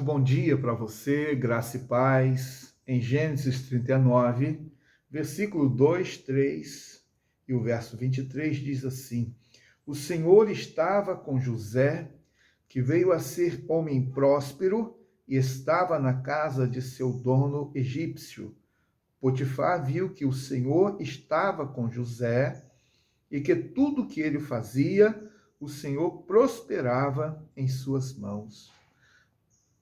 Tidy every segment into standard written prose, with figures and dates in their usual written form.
bom dia para você, graça e paz. Em Gênesis 39, versículo 2, 3 e o verso 23 diz assim: O Senhor estava com José, que veio a ser homem próspero e estava na casa de seu dono egípcio. Potifar viu que o Senhor estava com José e que tudo que ele fazia, o Senhor prosperava em suas mãos.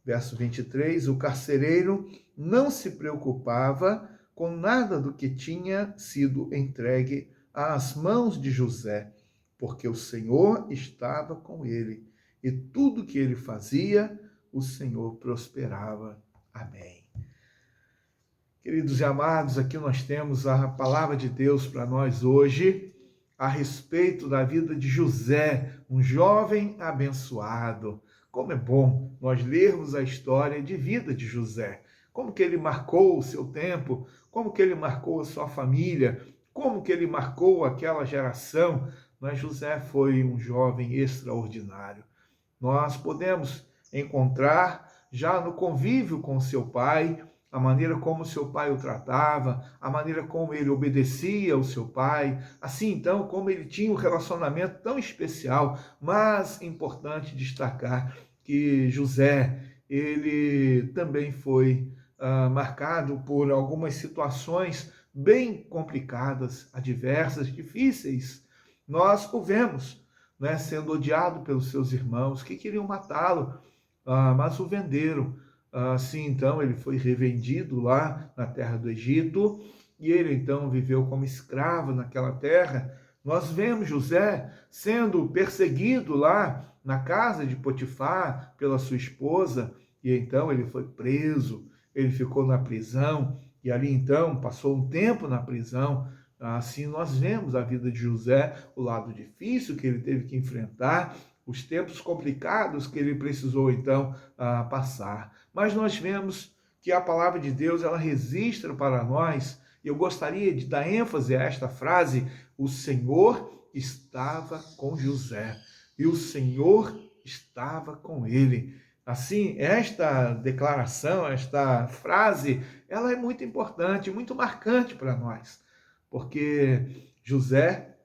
Verso 23, o carcereiro não se preocupava com nada do que tinha sido entregue às mãos de José, porque o Senhor estava com ele, e tudo que ele fazia, o Senhor prosperava. Amém. Queridos e amados, aqui nós temos a palavra de Deus para nós hoje, a respeito da vida de José, um jovem abençoado. Como é bom nós lermos a história de vida de José, como que ele marcou o seu tempo, como que ele marcou a sua família, como que ele marcou aquela geração. Mas José foi um jovem extraordinário. Nós podemos encontrar já no convívio com seu pai, a maneira como seu pai o tratava, a maneira como ele obedecia ao seu pai, assim então como ele tinha um relacionamento tão especial, mas importante destacar que José, ele também foi marcado por algumas situações bem complicadas, adversas, difíceis. Nós o vemos, né, sendo odiado pelos seus irmãos que queriam matá-lo, mas o venderam. Assim, então, ele foi revendido lá na terra do Egito, e ele, então, viveu como escravo naquela terra. Nós vemos José sendo perseguido lá na casa de Potifar pela sua esposa, e então ele foi preso, ele ficou na prisão, e ali, então, passou um tempo na prisão. Assim, nós vemos a vida de José, o lado difícil que ele teve que enfrentar, os tempos complicados que ele precisou, então, passar. Mas nós vemos que a palavra de Deus, ela registra para nós, e eu gostaria de dar ênfase a esta frase: o Senhor estava com José, e o Senhor estava com ele. Assim, esta declaração, esta frase, ela é muito importante, muito marcante para nós, porque José,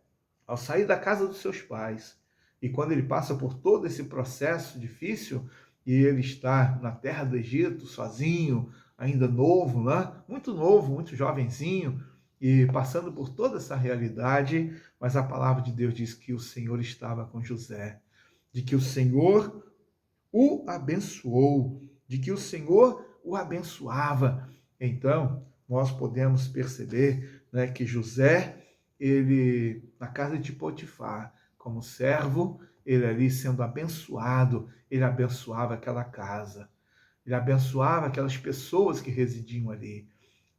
ao sair da casa dos seus pais, e quando ele passa por todo esse processo difícil, e ele está na terra do Egito, sozinho, ainda novo, né? Muito novo, muito jovenzinho, e passando por toda essa realidade, mas a palavra de Deus diz que o Senhor estava com José, de que o Senhor o abençoou, de que o Senhor o abençoava. Então, nós podemos perceber, né, que José, ele, na casa de Potifar, como servo, ele ali sendo abençoado, ele abençoava aquela casa, ele abençoava aquelas pessoas que residiam ali.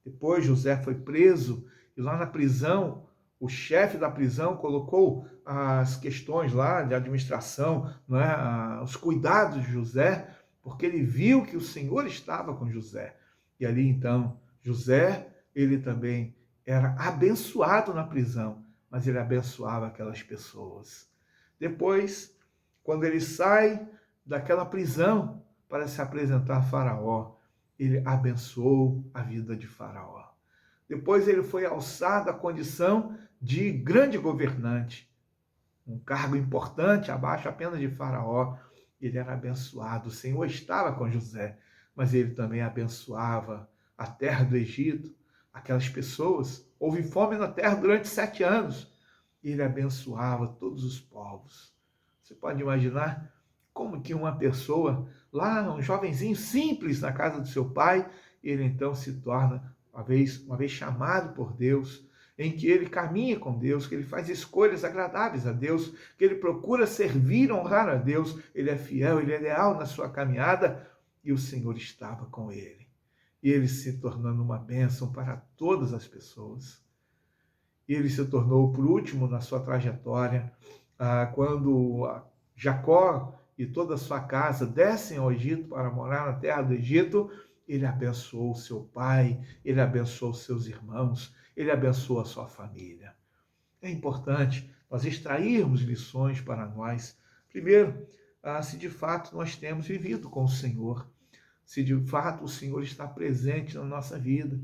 Depois José foi preso, e lá na prisão, o chefe da prisão colocou as questões lá de administração, não é? Os cuidados de José, porque ele viu que o Senhor estava com José. E ali então, José, ele também era abençoado na prisão, mas ele abençoava aquelas pessoas. Depois, quando ele sai daquela prisão para se apresentar a Faraó, ele abençoou a vida de Faraó. Depois ele foi alçado à condição de grande governante, um cargo importante abaixo apenas de Faraó. Ele era abençoado, o Senhor estava com José, mas ele também abençoava a terra do Egito, aquelas pessoas. Houve fome na terra durante 7 anos, e ele abençoava todos os povos. Você pode imaginar como que uma pessoa, lá um jovenzinho simples na casa do seu pai, ele então se torna, uma vez chamado por Deus, em que ele caminha com Deus, que ele faz escolhas agradáveis a Deus, que ele procura servir, honrar a Deus, ele é fiel, ele é leal na sua caminhada, e o Senhor estava com ele. E ele se tornando uma bênção para todas as pessoas. E ele se tornou, por último, na sua trajetória, quando Jacó e toda a sua casa descem ao Egito para morar na terra do Egito, ele abençoou seu pai, ele abençoou seus irmãos, ele abençoou a sua família. É importante nós extrairmos lições para nós. Primeiro, se de fato nós temos vivido com o Senhor. se de fato o Senhor está presente na nossa vida.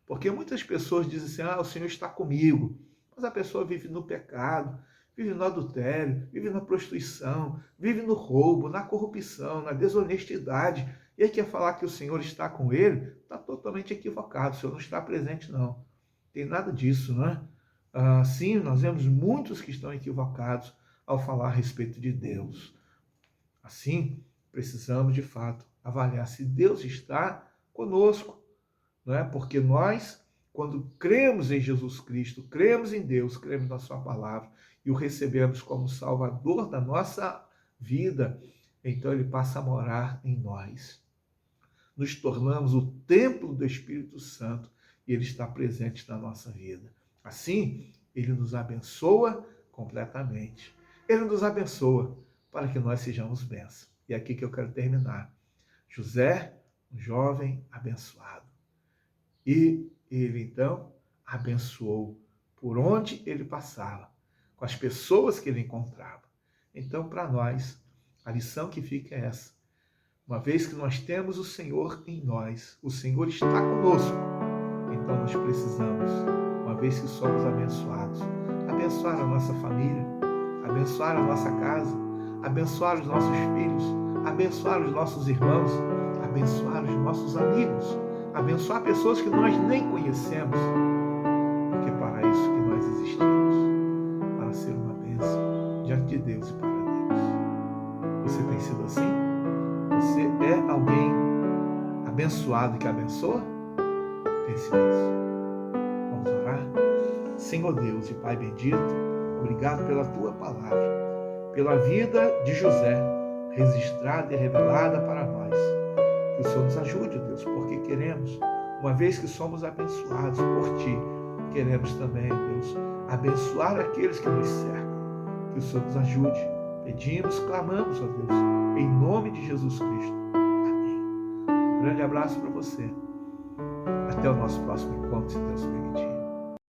Porque muitas pessoas dizem assim, o Senhor está comigo, mas a pessoa vive no pecado, vive no adultério, vive na prostituição, vive no roubo, na corrupção, na desonestidade, e aí quer falar que o Senhor está com ele, está totalmente equivocado, o Senhor não está presente não. Tem nada disso, não é? Sim, nós vemos muitos que estão equivocados ao falar a respeito de Deus. Assim, precisamos de fato avaliar se Deus está conosco, não é? Porque nós, quando cremos em Jesus Cristo, cremos em Deus, cremos na sua palavra e o recebemos como Salvador da nossa vida, então ele passa a morar em nós. Nos tornamos o templo do Espírito Santo e ele está presente na nossa vida. Assim, ele nos abençoa completamente. Ele nos abençoa para que nós sejamos bênçãos. E é aqui que eu quero terminar. José, um jovem abençoado. E ele, então, abençoou por onde ele passava, com as pessoas que ele encontrava. Então, para nós, a lição que fica é essa. Uma vez que nós temos o Senhor em nós, o Senhor está conosco, então nós precisamos, uma vez que somos abençoados, abençoar a nossa família, abençoar a nossa casa, abençoar os nossos filhos, abençoar os nossos irmãos, abençoar os nossos amigos, abençoar pessoas que nós nem conhecemos, porque é para isso que nós existimos, para ser uma bênção diante de Deus e para Deus. Você tem sido assim? Você é alguém abençoado que abençoa? Pense nisso. Vamos orar? Senhor Deus e Pai bendito, obrigado pela Tua palavra, pela vida de José, registrada e revelada para nós. Que o Senhor nos ajude, Deus, porque queremos, uma vez que somos abençoados por Ti, queremos também, Deus, abençoar aqueles que nos cercam. Que o Senhor nos ajude. Pedimos, clamamos, ó Deus, em nome de Jesus Cristo. Amém. Um grande abraço para você. Até o nosso próximo encontro, se Deus permitir.